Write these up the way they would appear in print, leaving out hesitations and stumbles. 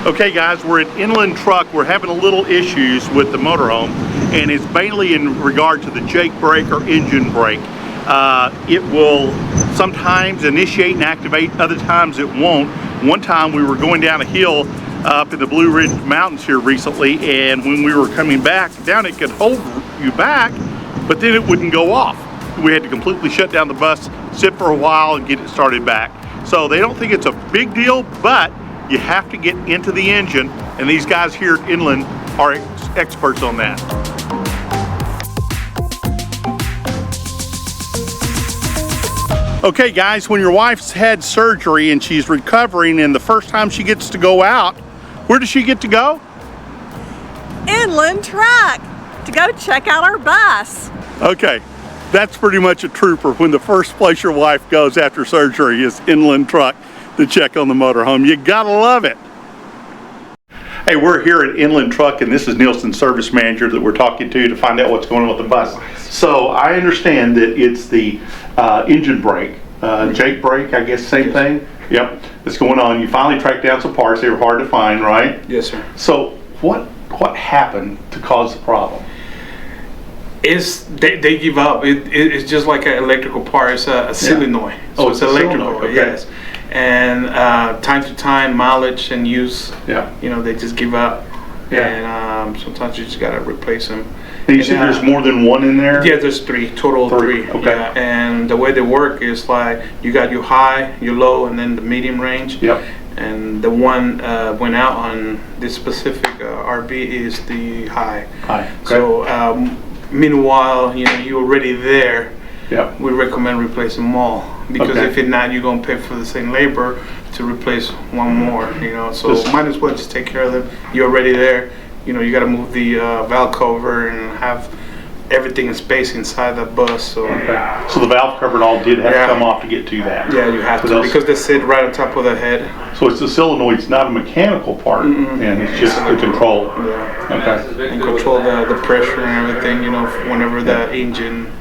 Okay guys, we're at Inland Truck. We're having a little issues with the motorhome, and it's mainly in regard to the Jake brake or engine brake. It will sometimes initiate and activate, other times it won't. One time we were going down a hill up in the Blue Ridge Mountains here recently, and when we were coming back down, it could hold you back, but then it wouldn't go off. We had to completely shut down the bus, sit for a while, and get it started back. So they don't think it's a big deal, but you have to get into the engine, and these guys here at Inland are experts on that. Okay guys, when your wife's had surgery and she's recovering, and the first time she gets to go out, where does she get to go? Inland Truck, to go check out our bus. Okay, that's pretty much a trooper when the first place your wife goes after surgery is Inland Truck to check on the motorhome. You gotta love it. Hey, we're here at Inland Truck, and this is Nielsen's service manager that we're talking to find out what's going on with the bus. So I understand that it's the engine brake, Jake brake, I guess, same thing? Yep, it's going on. You finally tracked down some parts. They were hard to find, right? Yes, sir. So what happened to cause the problem? They give up. It's just like an electrical part. It's a solenoid. So it's electrical, okay. Yes. And time to time, mileage and use, they just give up. Yeah. And sometimes you just gotta replace them. And you said there's more than one in there? Yeah, there's total three. Okay. Yeah. And the way they work is like you got your high, your low, and then the medium range. Yep. And the one went out on this specific RB is the high. High. Okay. So meanwhile, you're already there. Yep. We recommend replacing them all, because if it's not, you're gonna pay for the same labor to replace one more. So might as well just take care of them. You're already there. You got to move the valve cover and have everything in space inside the bus. So so the valve cover and all did have to come off to get to that. Yeah, you have to, because they sit right on top of the head. So it's the solenoid. It's not a mechanical part, and it's just the control. Yeah. Okay. And control the pressure and everything. Whenever the engine.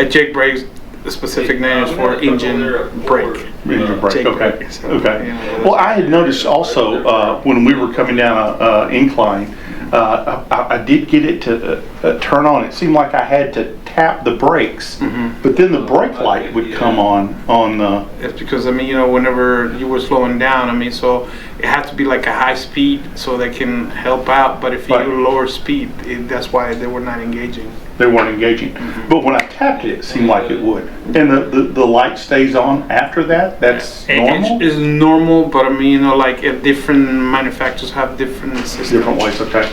Jake brakes, the specific name is for engine brake. Engine brake, Jake okay. brake, so, Okay. Well, I had noticed also when we were coming down an incline, I did get it to turn on. It seemed like I had to tap the brakes, but then the brake light would come on the... It's because, whenever you were slowing down, so it had to be like a high speed so they can help out, but if you lower speed, that's why they were not engaging. They weren't engaging. But when I tapped it, it seemed like it would. And the light stays on after that? That's normal? It's normal, but like if different manufacturers have different systems. Different ways, okay.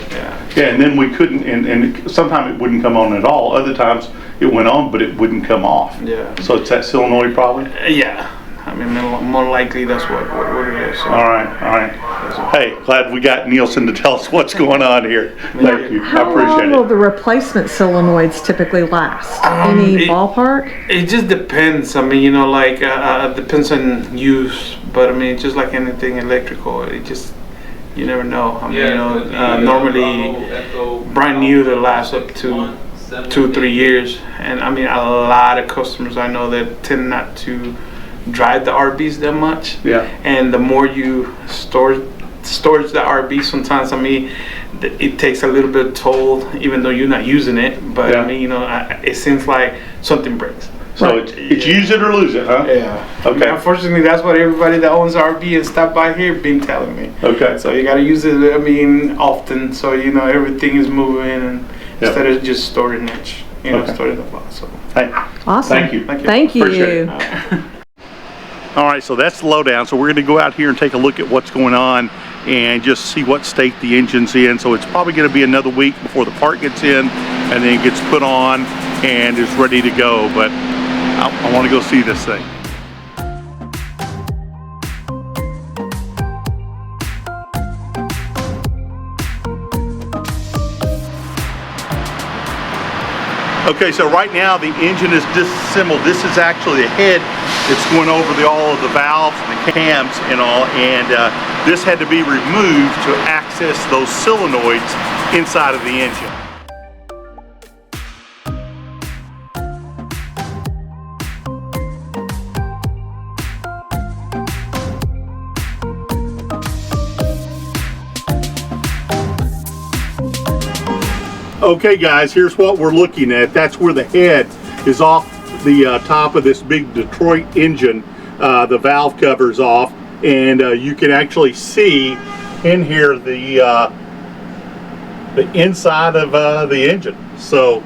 Yeah, and then we couldn't, and sometimes it wouldn't come on at all. Other times it went on, but it wouldn't come off. Yeah. So it's that solenoid probably? Yeah. More likely that's what it is. So. All right. Hey, glad we got Nielsen to tell us what's going on here. Thank you. How I appreciate long will the replacement solenoids typically last? Any ballpark? It just depends. Depends on use, but just like anything electrical, it just, you never know. Normally brand new they last up to 2-3 years, and a lot of customers I know that tend not to drive the RBs that much. Yeah. And the more you storage the RB, sometimes it takes a little bit of toll, even though you're not using it. But it seems like something breaks. So it's use it or lose it, huh? Yeah. Okay. Unfortunately, that's what everybody that owns RB and stop by here been telling me. Okay. So you got to use it. Often, so everything is moving, and instead of just storing it, storing the box. So. Hey. Awesome. Thank you. Thank you. Appreciate it. All right, so that's the lowdown. So we're going to go out here and take a look at what's going on and just see what state the engine's in. So it's probably going to be another week before the part gets in and then it gets put on and is ready to go. But I want to go see this thing. Okay, so right now the engine is disassembled. This is actually the head. It's going over all of the valves and the cams and all, and this had to be removed to access those solenoids inside of the engine. Okay guys, here's what we're looking at. That's where the head is off the top of this big Detroit engine. The valve cover's off, and you can actually see in here the inside of the engine. So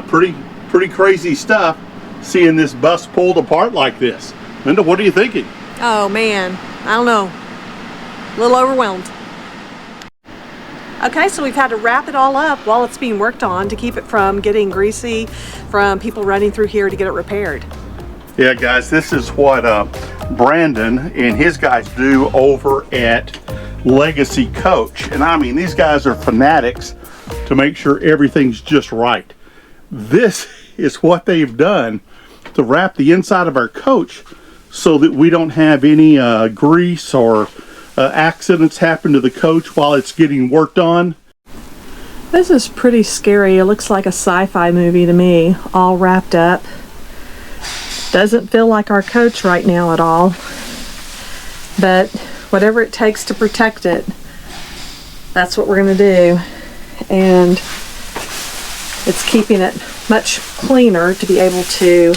pretty crazy stuff, seeing this bus pulled apart like this. Linda, what are you thinking? Oh man, I don't know. A little overwhelmed. Okay, so we've had to wrap it all up while it's being worked on to keep it from getting greasy, from people running through here to get it repaired. Yeah guys, this is what Brandon and his guys do over at Legacy Coach. And I mean, these guys are fanatics to make sure everything's just right. This is what they've done to wrap the inside of our coach so that we don't have any grease or accidents happen to the coach while it's getting worked on. This is pretty scary. It looks like a sci-fi movie to me, all wrapped up. Doesn't feel like our coach right now at all, but whatever it takes to protect it, that's what we're going to do. And it's keeping it much cleaner to be able to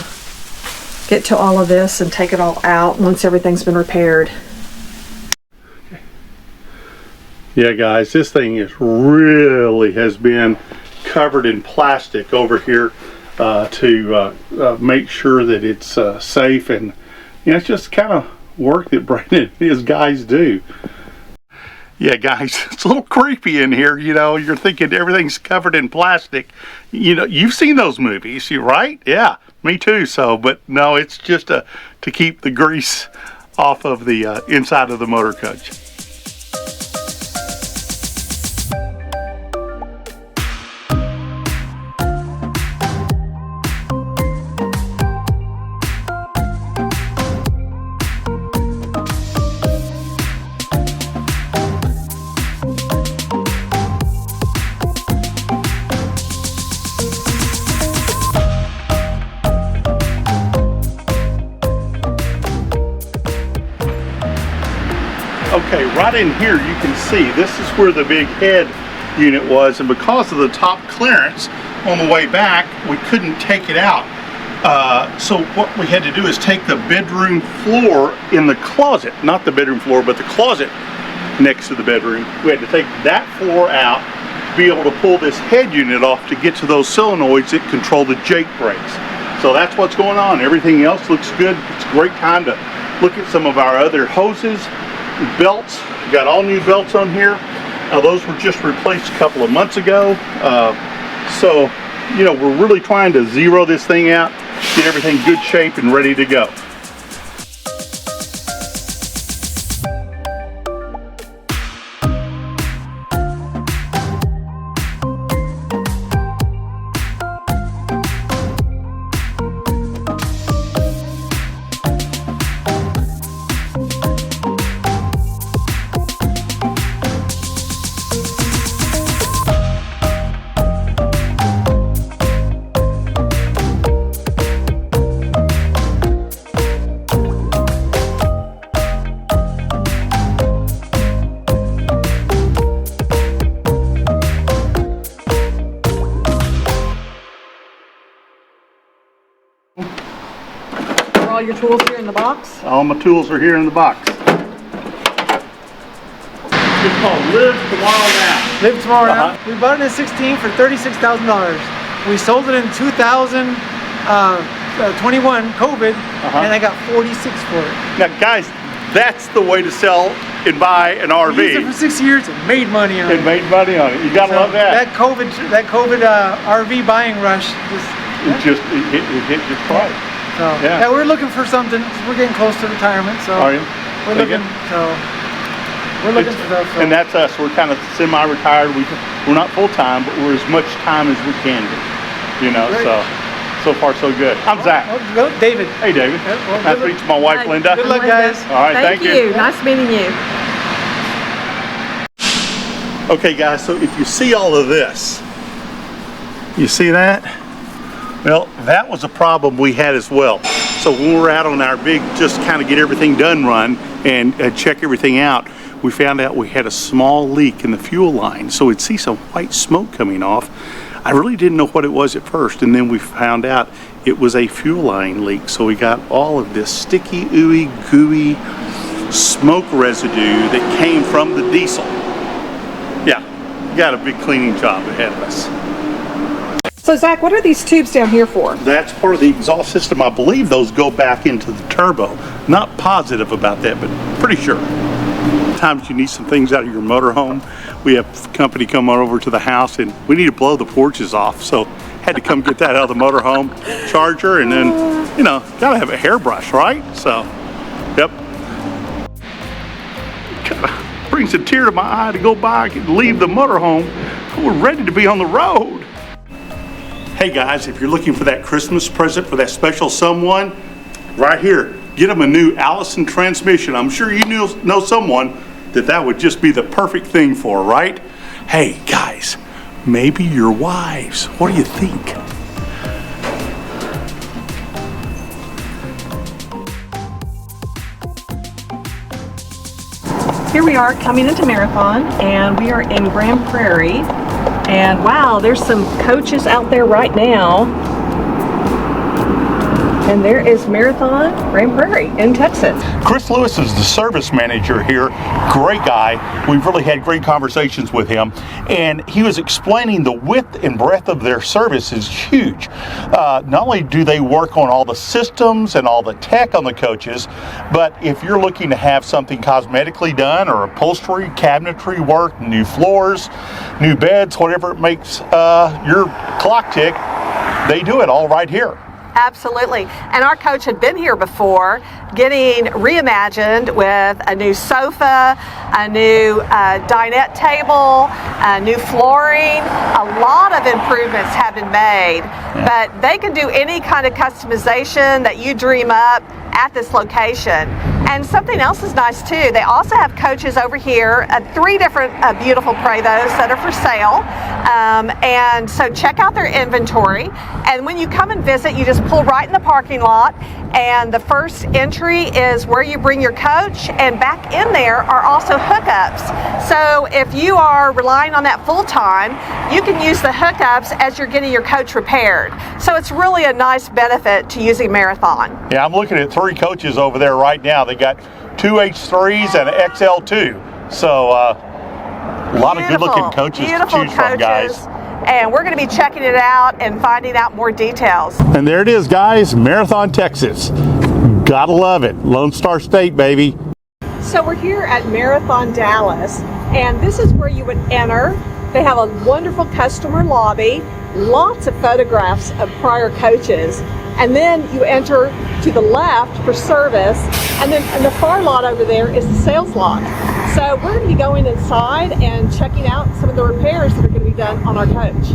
get to all of this and take it all out once everything's been repaired. Yeah guys, this thing has been covered in plastic over here to make sure that it's safe, and you know, it's just kind of work that Brandon and his guys do. Yeah guys, it's a little creepy in here. You know, you're thinking everything's covered in plastic. You know, you've seen those movies, you right? Yeah, me too. So, but no, it's just to keep the grease off of the inside of the motor coach. Okay, right in here you can see this is where the big head unit was, and because of the top clearance on the way back, we couldn't take it out. So what we had to do is take the bedroom floor in the closet, not the bedroom floor, but the closet next to the bedroom. We had to take that floor out to be able to pull this head unit off to get to those solenoids that control the Jake brakes. So that's what's going on. Everything else looks good. It's a great time to look at some of our other hoses. Belts, we got all new belts on here. Those were just replaced a couple of months ago. So, you know, we're really trying to zero this thing out, get everything good shape and ready to go. Are all your tools here in the box? All my tools are here in the box. It's called Live Tomorrow Now. Live Tomorrow Now. We bought it in 2016 for $36,000. We sold it in 2021, COVID, and I got 46 for it. Now guys, that's the way to sell and buy an RV. We used it for 6 years and made money on it. And made money on it. You gotta love that. That COVID RV buying rush It hit just right. So yeah, we're looking for something. We're getting close to retirement, so Are you? we're looking. So we're looking for stuff. So. And that's us. We're kind of semi-retired. We're not full-time, but we're as much time as we can do. You know, Great. so far so good. I'm Zach. Well, David. Hey David. Well, Nice to meet you, my wife Linda. Good luck, guys. All right, thank you. Nice meeting you. Okay guys, so if you see all of this, you see that? Well, that was a problem we had as well. So when we're out on our big, just kind of get everything done run and check everything out, we found out we had a small leak in the fuel line. So we'd see some white smoke coming off. I really didn't know what it was at first, and then we found out it was a fuel line leak. So we got all of this sticky, ooey, gooey smoke residue that came from the diesel. Yeah, got a big cleaning job ahead of us. So Zach, what are these tubes down here for? That's part of the exhaust system. I believe those go back into the turbo. Not positive about that, but pretty sure. Sometimes you need some things out of your motorhome. We have company come over to the house and we need to blow the porches off. So had to come get that out of the motorhome charger, and then, you know, gotta have a hairbrush, right? So, yep. Kinda brings a tear to my eye to go back and leave the motorhome. We're ready to be on the road. Hey guys, if you're looking for that Christmas present for that special someone, right here, get them a new Allison transmission. I'm sure you know someone that would just be the perfect thing for, right? Hey guys, maybe your wives. What do you think? Here we are coming into Marathon, and we are in Grand Prairie. And wow, there's some coaches out there right now. And there is Marathon Grand Prairie in Texas. Chris Lewis is the service manager here. Great guy. We've really had great conversations with him. And he was explaining the width and breadth of their service is huge. Not only do they work on all the systems and all the tech on the coaches, but if you're looking to have something cosmetically done or upholstery, cabinetry work, new floors, new beds, whatever it makes your clock tick, they do it all right here. Absolutely. And our coach had been here before, getting reimagined with a new sofa, a new dinette table, new flooring. A lot of improvements have been made, but they can do any kind of customization that you dream up at this location. And something else is nice too. They also have coaches over here, 3 different beautiful Prevosts that are for sale. And so check out their inventory. And when you come and visit, you just pull right in the parking lot. And the first entry is where you bring your coach. And back in there are also hookups. So if you are relying on that full time, you can use the hookups as you're getting your coach repaired. So it's really a nice benefit to using Marathon. Yeah, I'm looking at 3 coaches over there right now. They got 2 H3s and an XL2. So a lot of good-looking coaches to choose from, guys. And we're going to be checking it out and finding out more details. And there it is, guys, Marathon, Texas. Gotta love it. Lone Star State, baby. So we're here at Marathon Dallas, and this is where you would enter. They have a wonderful customer lobby, lots of photographs of prior coaches, and then you enter to the left for service, and then in the far lot over there is the sales lot. So we're going to be going inside and checking out some of the repairs that are going to be done on our coach.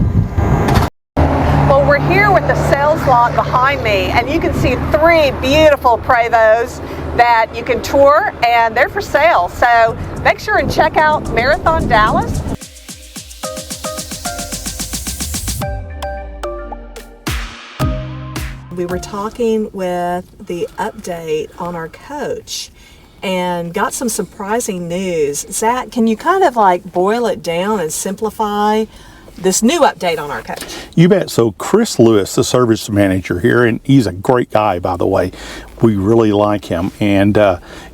Well, we're here with the sales lot behind me, and you can see 3 beautiful Prevosts that you can tour, and they're for sale. So make sure and check out Marathon Dallas. We were talking with the update on our coach and got some surprising news. Zach, can you kind of like boil it down and simplify this new update on our coach? You bet. So Chris Lewis, the service manager here, and he's a great guy, by the way. We really like him, and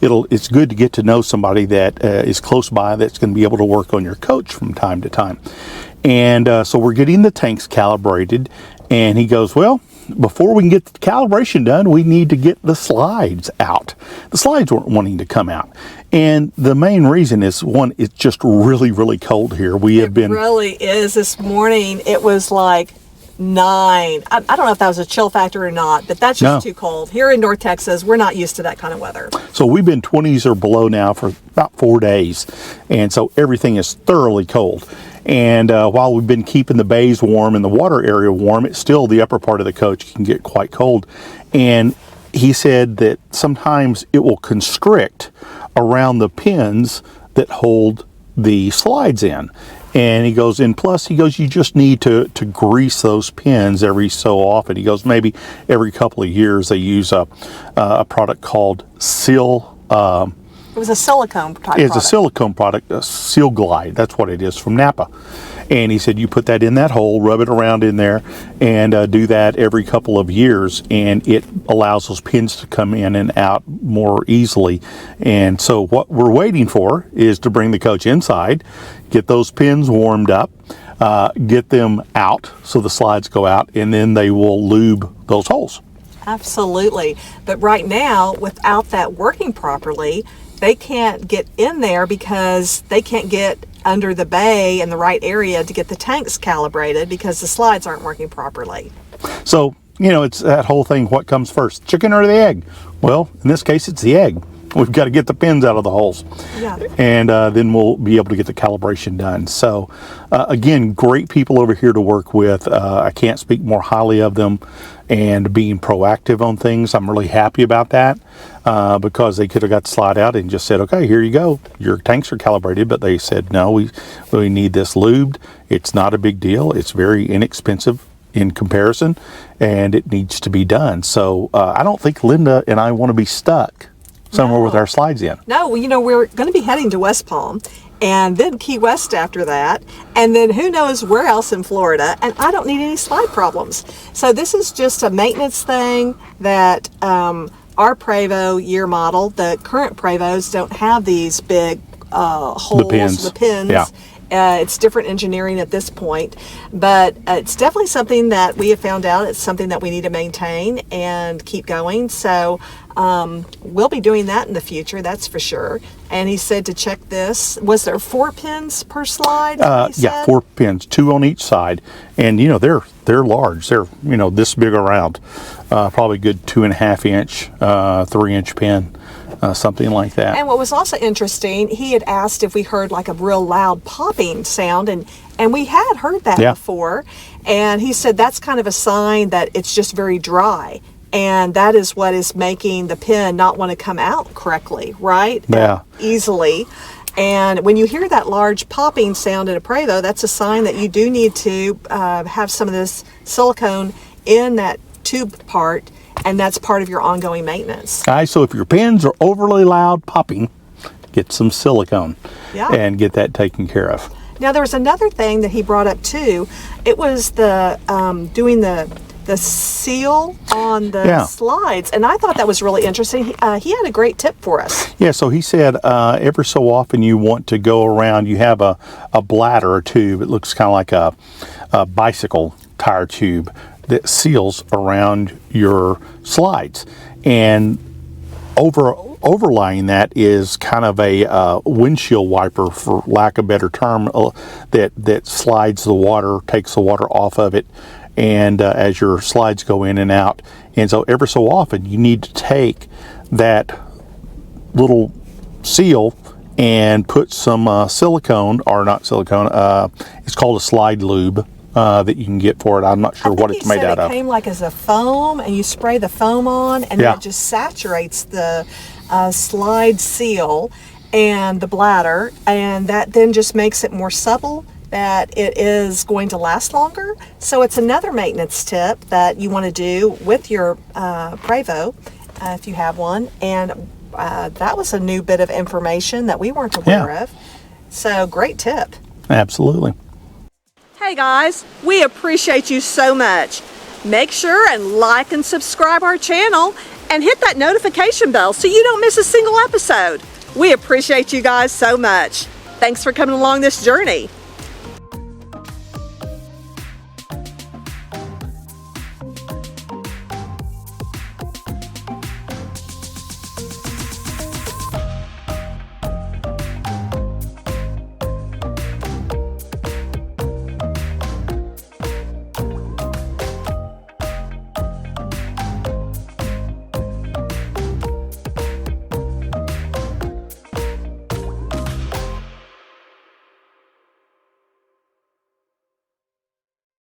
it's good to get to know somebody that is close by that's going to be able to work on your coach from time to time. And so we're getting the tanks calibrated, and he goes, well, before we can get the calibration done, we need to get the slides out. The slides weren't wanting to come out. And the main reason is, one, it's just really, really cold here. It really is. This morning, it was like 9. I don't know if that was a chill factor or not, but that's just too cold. Here in North Texas, we're not used to that kind of weather. So we've been 20s or below now for about 4 days. And so everything is thoroughly cold. And while we've been keeping the bays warm and the water area warm, it's still the upper part of the coach can get quite cold. And he said that sometimes it will constrict around the pins that hold the slides in. And he goes, and plus, he goes, you just need to grease those pins every so often. He goes, maybe every couple of years they use a product called Seal It was a silicone type It's product. a silicone product, a Seal Glide. That's what it is, from Napa. And he said you put that in that hole, rub it around in there, and do that every couple of years, and it allows those pins to come in and out more easily. And so what we're waiting for is to bring the coach inside, get those pins warmed up, get them out so the slides go out, and then they will lube those holes. Absolutely. But right now, without that working properly, they can't get in there because they can't get under the bay in the right area to get the tanks calibrated because the slides aren't working properly. So, you know, it's that whole thing, what comes first, chicken or the egg? Well, in this case, it's the egg. We've got to get the pins out of the holes. Yeah. And then we'll be able to get the calibration done. So, again, great people over here to work with. I can't speak more highly of them, and being proactive on things. I'm really happy about that because they could have got the slide out and just said, okay, here you go. Your tanks are calibrated. But they said, no, we need this lubed. It's not a big deal. It's very inexpensive in comparison, and it needs to be done. So I don't think Linda and I want to be stuck somewhere with our slides in. No, well, you know, we're going to be heading to West Palm and then Key West after that, and then who knows where else in Florida, and I don't need any slide problems. So this is just a maintenance thing that our Prevost year model, the current Prevosts don't have these big holes, the pins. Yeah. It's different engineering at this point, but it's definitely something that we have found out. It's something that we need to maintain and keep going. So we'll be doing that in the future, that's for sure. And he said to check this. Was there 4 pins per slide? Yeah, 4 pins, 2 on each side, and you know they're large. They're, you know, this big around, probably good 2.5 inch, 3-inch pin. Something like that. And what was also interesting, he had asked if we heard like a real loud popping sound, and we had heard that before. And he said that's kind of a sign that it's just very dry, and that is what is making the pin not want to come out correctly, right? Yeah. Easily. And when you hear that large popping sound in a Prevost, that's a sign that you do need to have some of this silicone in that tube part. And that's part of your ongoing maintenance. Guys, so if your pins are overly loud popping, get some silicone and get that taken care of. Now, there was another thing that he brought up too. It was the doing the seal on the slides, and I thought that was really interesting. He had a great tip for us. Yeah, so he said every so often you want to go around, you have a bladder or tube. It looks kind of like a bicycle tire tube that seals around your slides, and overlying that is kind of a windshield wiper, for lack of a better term, that slides the water, takes the water off of it, and as your slides go in and out. And so every so often you need to take that little seal and put some silicone, or not silicone, it's called a slide lube, that you can get for it. I'm not sure what it's made out of. It came like as a foam, and you spray the foam on, and then it just saturates the slide seal and the bladder, and that then just makes it more supple, that it is going to last longer. So it's another maintenance tip that you want to do with your Prevost if you have one. And that was a new bit of information that we weren't aware of. So great tip. Absolutely. Hey guys, we appreciate you so much. Make sure and like and subscribe our channel and hit that notification bell so you don't miss a single episode. We appreciate you guys so much. Thanks for coming along this journey.